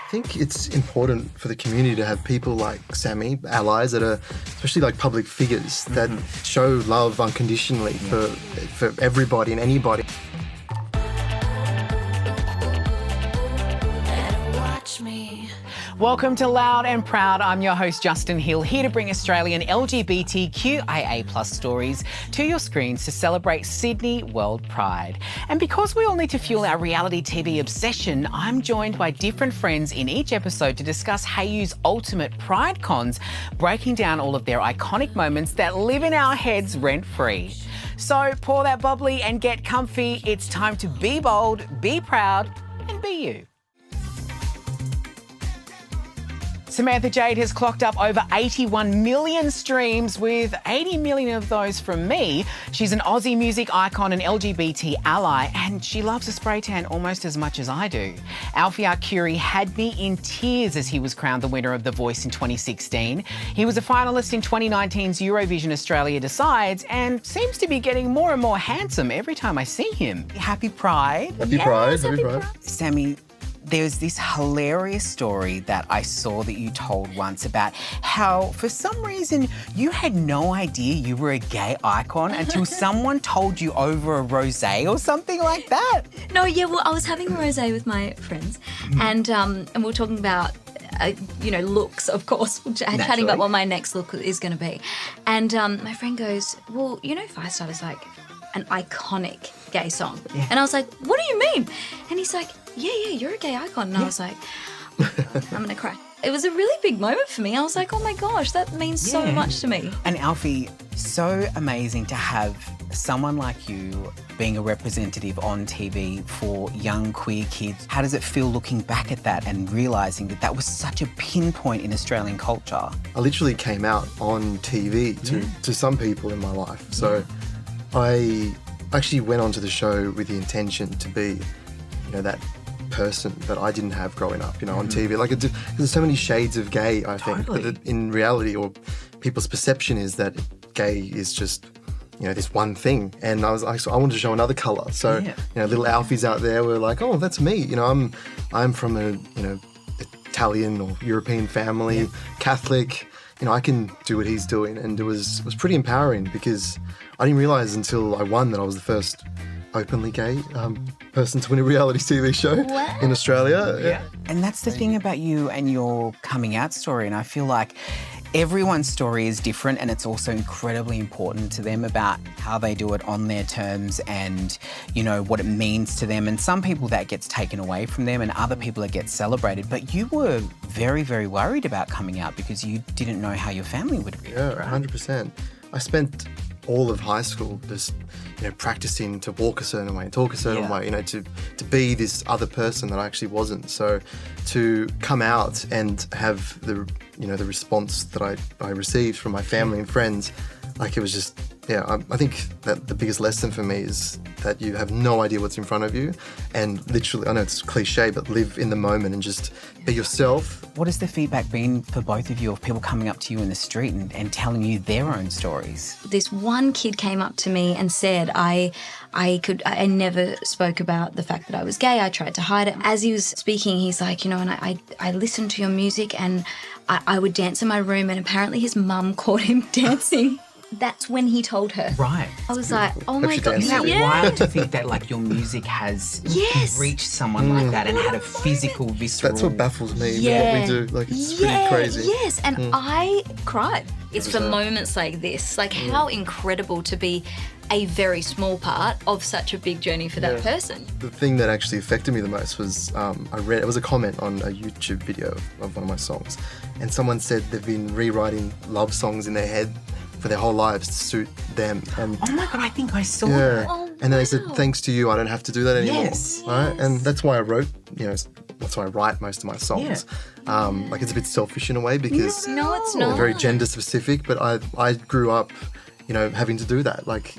I think it's important for the community to have people like Sammy, allies that are especially like public figures that show love unconditionally for everybody and anybody. Welcome to Loud and Proud. I'm your host, Justin Hill, here to bring Australian LGBTQIA+ stories to your screens to celebrate Sydney World Pride. And because we all need to fuel our reality TV obsession, I'm joined by different friends in each episode to discuss Hayu's ultimate Pride cons, breaking down all of their iconic moments that live in our heads rent-free. So pour that bubbly and get comfy. It's time to be bold, be proud, and be you. Samantha Jade has clocked up over 81 million streams, with 80 million of those from me. She's an Aussie music icon and LGBT ally, and she loves a spray tan almost as much as I do. Alfie Arcuri had me in tears as he was crowned the winner of The Voice in 2016. He was a finalist in 2019's Eurovision Australia Decides and seems to be getting more and more handsome every time I see him. Happy Pride. Happy Pride. Happy Pride. Sammy, there's this hilarious story that I saw that you told once about how, for some reason, you had no idea you were a gay icon until someone told you over a rosé or something like that. No, yeah, well, I was having a rosé with my friends, and we were talking about looks, of course, chatting about what my next look is going to be. And my friend goes, well, Firestarter is like an iconic gay song. Yeah. And I was like, what do you mean? And he's like, yeah, you're a gay icon. And I was like, I'm going to cry. It was a really big moment for me. I was like, oh my gosh, that means so much to me. And Alfie, so amazing to have someone like you being a representative on TV for young queer kids. How does it feel looking back at that and realising that that was such a pinpoint in Australian culture? I literally came out on TV to some people in my life. So I actually went onto the show with the intention to be, that person that I didn't have growing up, on TV. Like, there's so many shades of gay, I think, but in reality, or people's perception is that gay is just, this one thing. And I was like, so I wanted to show another colour. So, little Alfies out there were like, oh, that's me. I'm from a, Italian or European family, Catholic. I can do what he's doing. And it was pretty empowering because I didn't realise until I won that I was the first openly gay person to win a reality TV show in Australia. Yeah. And that's the thing about you and your coming out story. And I feel like everyone's story is different, and it's also incredibly important to them about how they do it on their terms and, what it means to them. And some people that gets taken away from them and other people it gets celebrated. But you were very, very worried about coming out because you didn't know how your family would react. Yeah, right? 100%. I spent all of high school just, practicing to walk a certain way, talk a certain way, to be this other person that I actually wasn't. So to come out and have the response that I received from my family and friends, like, it was just, I think that the biggest lesson for me is that you have no idea what's in front of you, and literally, I know it's cliche, but live in the moment and just be yourself. What has the feedback been for both of you of people coming up to you in the street and telling you their own stories? This one kid came up to me and said, I never spoke about the fact that I was gay. I tried to hide it. As he was speaking, he's like, and I listened to your music and I would dance in my room, and apparently his mum caught him dancing. That's when he told her. Right. I was like, oh my God. Isn't that wild to think that, your music has reached someone like that and had a physical, visceral... That's what baffles me with what we do. Like, it's pretty crazy. Yes, and I cried. It's for moments like this. Like, how incredible to be a very small part of such a big journey for that person. The thing that actually affected me the most was it was a comment on a YouTube video of one of my songs, and someone said they've been rewriting love songs in their head for their whole lives to suit them. And oh my God, I think I saw that. Oh, and then they said, thanks to you, I don't have to do that anymore. Yes. Right? And that's why I wrote, that's why I write most of my songs. Like, it's a bit selfish in a way because no, it's they're not. very gender specific, but I grew up, having to do that. Like,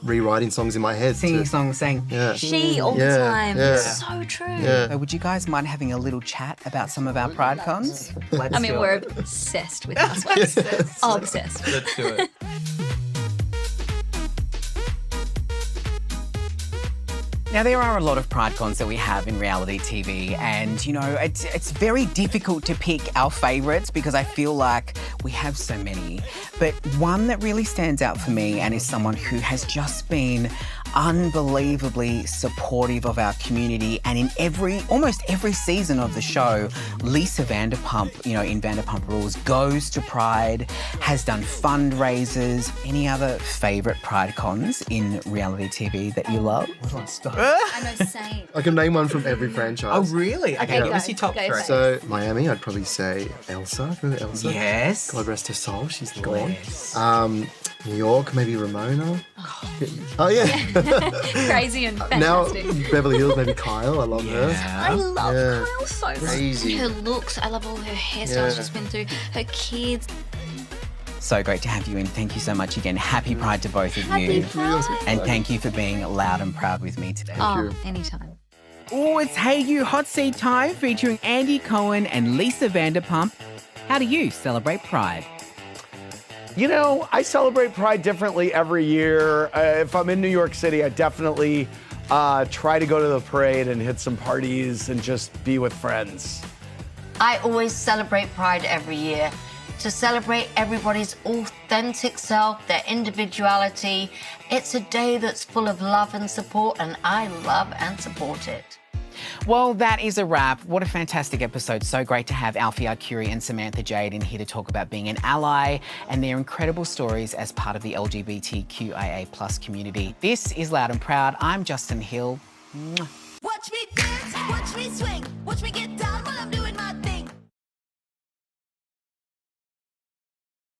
rewriting songs in my head. Singing songs saying she all the time. It's so true. Yeah. So would you guys mind having a little chat about some of our Pride cons? We're obsessed with this one. Obsessed. Let's do it. Now, there are a lot of Pride cons that we have in reality TV, and, you know, it's very difficult to pick our favourites because I feel like we have so many. But one that really stands out for me and is someone who has just been unbelievably supportive of our community, and in almost every season of the show, Lisa Vanderpump, you know, in Vanderpump Rules, goes to Pride, has done fundraisers. Any other favourite Pride cons in reality TV that you love? I know, same. I can name one from every franchise. Oh, really? Okay, go. give us your top Go three. for it. So Miami, I'd probably say Elsa. Remember Elsa? Yes. God rest her soul. She's gone. Yes. New York, maybe Ramona. Oh yeah. Crazy and Now fantastic. Beverly Hills, maybe Kyle. I love her. I love Yeah. Kyle so much. Crazy. Her looks, I love all her hairstyles Yeah. she's been through, her kids. So great to have you in. Thank you so much again. Happy Pride to both of Happy you. Pride. And thank you for being loud and proud with me today. Oh, you. anytime. Oh, it's Hayu Hot Seat time featuring Andy Cohen and Lisa Vanderpump. How do you celebrate Pride? You know, I celebrate Pride differently every year. If I'm in New York City, I definitely try to go to the parade and hit some parties and just be with friends. I always celebrate Pride every year to celebrate everybody's authentic self, their individuality. It's a day that's full of love and support, and I love and support it. Well, that is a wrap. What a fantastic episode. So great to have Alfie Arcuri and Samantha Jade in here to talk about being an ally and their incredible stories as part of the LGBTQIA+ community. This is Loud and Proud. I'm Justin Hill. Mwah. Watch me dance, watch me swing, watch me get down.